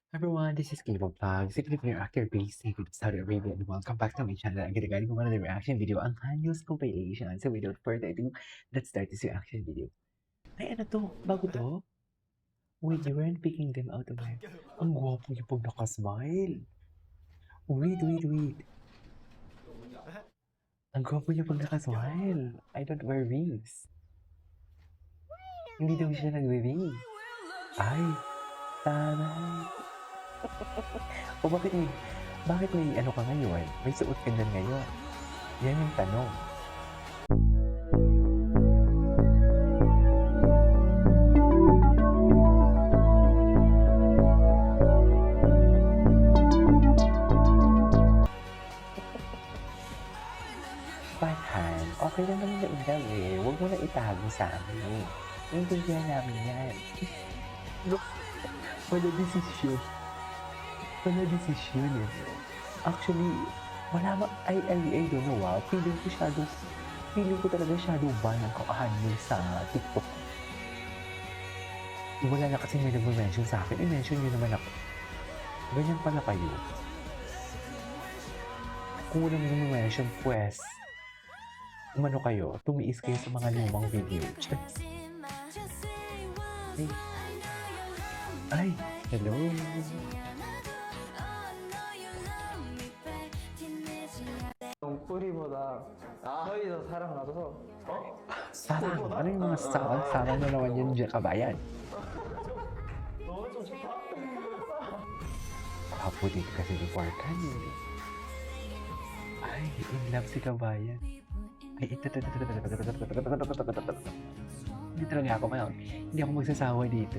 Everyone, this is Caleb Vlog, Significant Actor based in Saudi Arabia, and welcome back to my channel. Ang ginagaling ko muna ng reaction video, ang Hanyos compilation. So without further ado, let's start this reaction video. Ay, ano to? Bago to? Wait, you weren't picking them out of my... Ang gwapo niya pag nakasmile. Wait. Ang gwapo niya pag nakasmile. I don't wear rings. Hindi daw siya nagwe-ring. Ay, taray. O bakit may ano ka ngayon? May suot ka dyan ngayon? Yan yung tanong. Farhan, okay lang naman na ikaw eh. Huwag mo na itago sa amin. Naiintindihan namin yan. Wala desisyon eh. Actually, wala ma... I don't know feeling ko talaga shadow ban ang kakahanyo sa TikTok. Wala na kasi may nag-mention sa akin. I-mention nyo naman ako. Ganyan pala kayo. Kung wala mo nag-mention, pues, umano kayo, tumiis kayo sa mga lumang video. Ay, hello. 뿌리보다 저희 더 사랑 나눠서 Sarang, ano yung mga sarang na naman yun dyan, kabayan? Apo din kasi ni Farhan eh. Ay, in love si kabayan. Ay, ito. Hindi talaga ako mayon. Hindi ako magsasawa dito.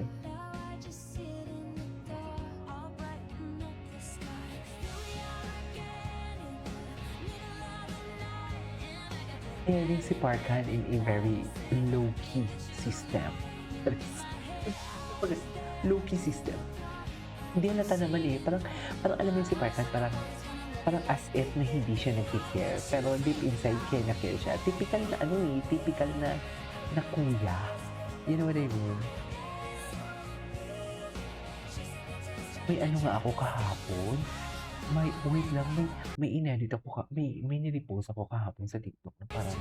Pairing si Farhan in a very low-key system. Low-key system. Hindi halata naman eh. Parang alam mo si Farhan, parang as if na hindi siya nag-care. Pero deep inside care na care siya. Typical na kuya. You know what I mean? May ano nga ako kahapon. Wait lang, may inedit ako, may nirepost ako kahapon sa TikTok na parang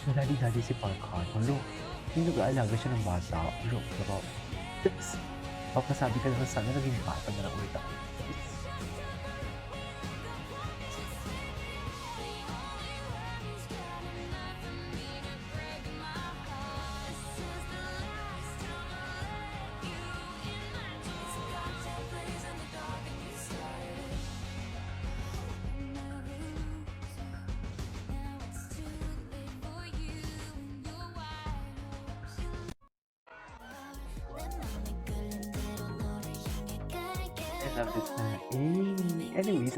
nadali-dali si Farhan. Hello, yung nag-aalaga siya ng bata. Hello, pero papasabi ka naman sana naging bata na lang ulit ako. I love this na. Anyways.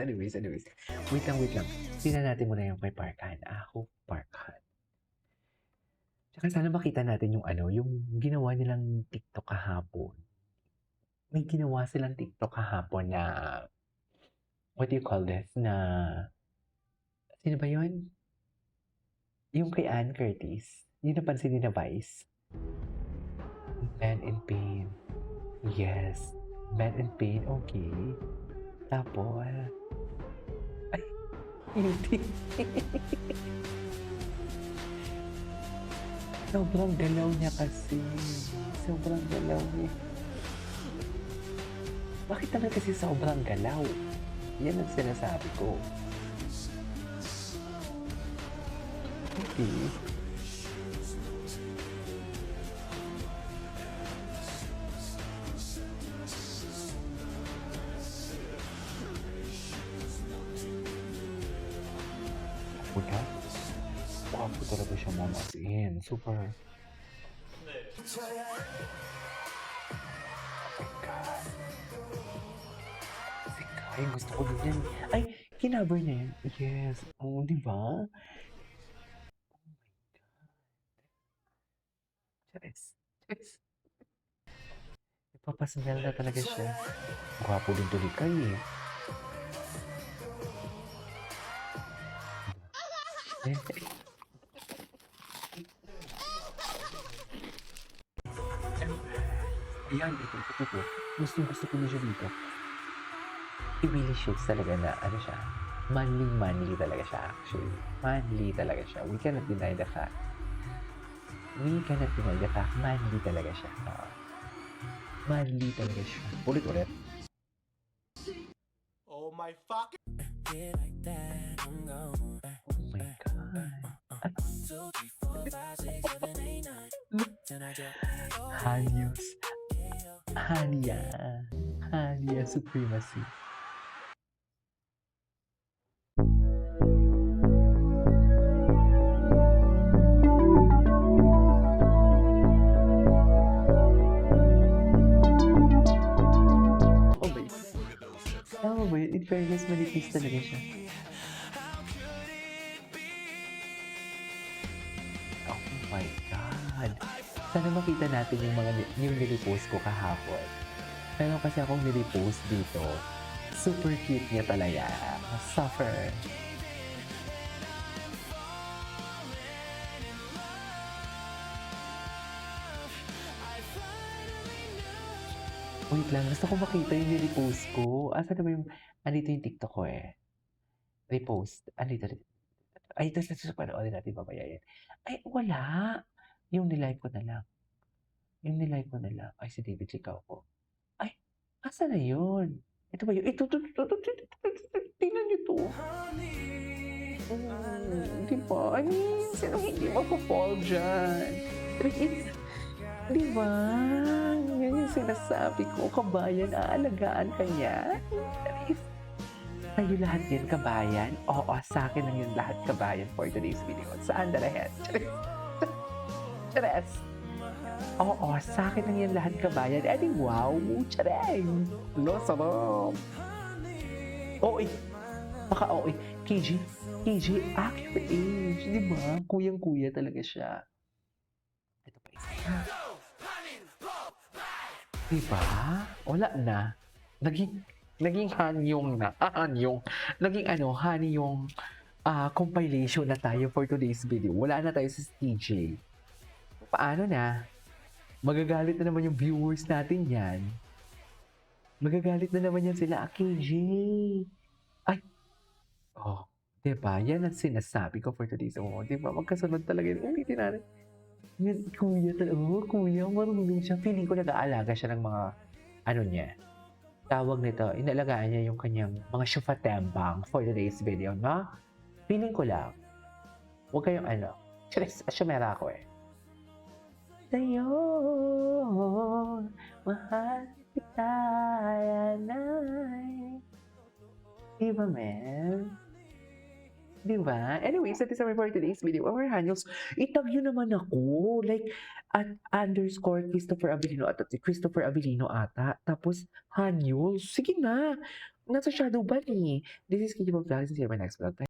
Wait lang. Tingnan natin muna yung kay Farhan. Ako, Farhan. Tsaka sana makita natin yung yung ginawa nilang TikTok kahapon. May ginawa silang TikTok kahapon na, what do you call this? Na, sino ba yun? Yung kay Ann Curtis. Yung napansin ni na Vice. Man in Pain. Yes. Man in Pain, okay. Tapos, ay, hindi. Sobrang galaw niya kasi. Sobrang galaw niya. Bakit naman kasi sobrang galaw? Yan ang sinasabi ko. Okay. Puta? Gwapo talaga siya, mom, as in. Super. Oh my God. Si Kai, gusto ko din yan. Ay, kinabar niya yan. Yes. Oh, di ba? Charis. Ipapasmell na talaga siya. Gwapo din tuloy Kai eh. Ayan, ito. Gusto ko na siya dito. Emily Shakes talaga na ano siya, manly talaga siya actually. Manly talaga siya. We cannot deny the fact. Manly talaga siya. Oo. Manly talaga siya. Ulit-ulit. Oh my fucking. Oh my God. Hanyos. Hanya supremacy. Oh my. Tama ba yun? In fairness, manipis talaga siya. Oh my God. Sana makita natin yung yung nilipost ko kahapon. Meron kasi akong nilipost dito. Super cute niya talaga. Suffer. Wait lang, gusto ko makita yung nilipost ko. Asa na ba yung, andito yung TikTok ko eh. Repost. Andito. Ay, ito sa panoorin natin mamaya yan. Ay, wala. Yung nilive ko na lang. Ay, si David Licao ko. Ay, asa na yun? Ito ba yun? Ito. Tingnan nyo to. Di ba? I mean, sino hindi magpa-fall dyan? Di ba? Yan yung sinasabi ko. Kabayan, aalagaan ka niya. Sa'yo lahat yan, kabayan? Oo, sa akin lang yun lahat, kabayan, for today's video. Saan dalahan? Chares! Oo, sa akin lang yan lahat, kabayan. Edi, wow! Chareng! No, sarap! Oo, baka oo, KG, accurate age, di ba? Kuyang-kuya talaga siya. Ito pa isa. Di ba? Wala na. Naging hanyong na. Naging hanyong compilation na tayo for today's video. Wala na tayo sa TJ. Paano na? Magagalit na naman yung viewers natin yan. Magagalit na naman yan sila, KJ. Ay! Oh, diba? Yan ang sinasabi ko for today's video. Diba? Magkasunod talaga yun. Ulitin natin. Yan, kuya talaga. Oh, kuya, marunong siya. Feeling ko nag-aalaga siya ng mga, niya. Tawag nito, inalagaan niya yung kanyang mga syufatembang for today's video, no? Feeling ko lang. Huwag kayong asyamera ako eh. Sa'yo, mahal kita, yanay. Diba, men? Diba? Anyways, that is our for today's video. Our handles, itag yun naman ako. Like, at _ Christopher Abilino at Christopher Abilino ata. Tapos, Hanyul. Sige na. Nasa shadow ban eh. This is Kiki Vlogs. See you in my next vlog.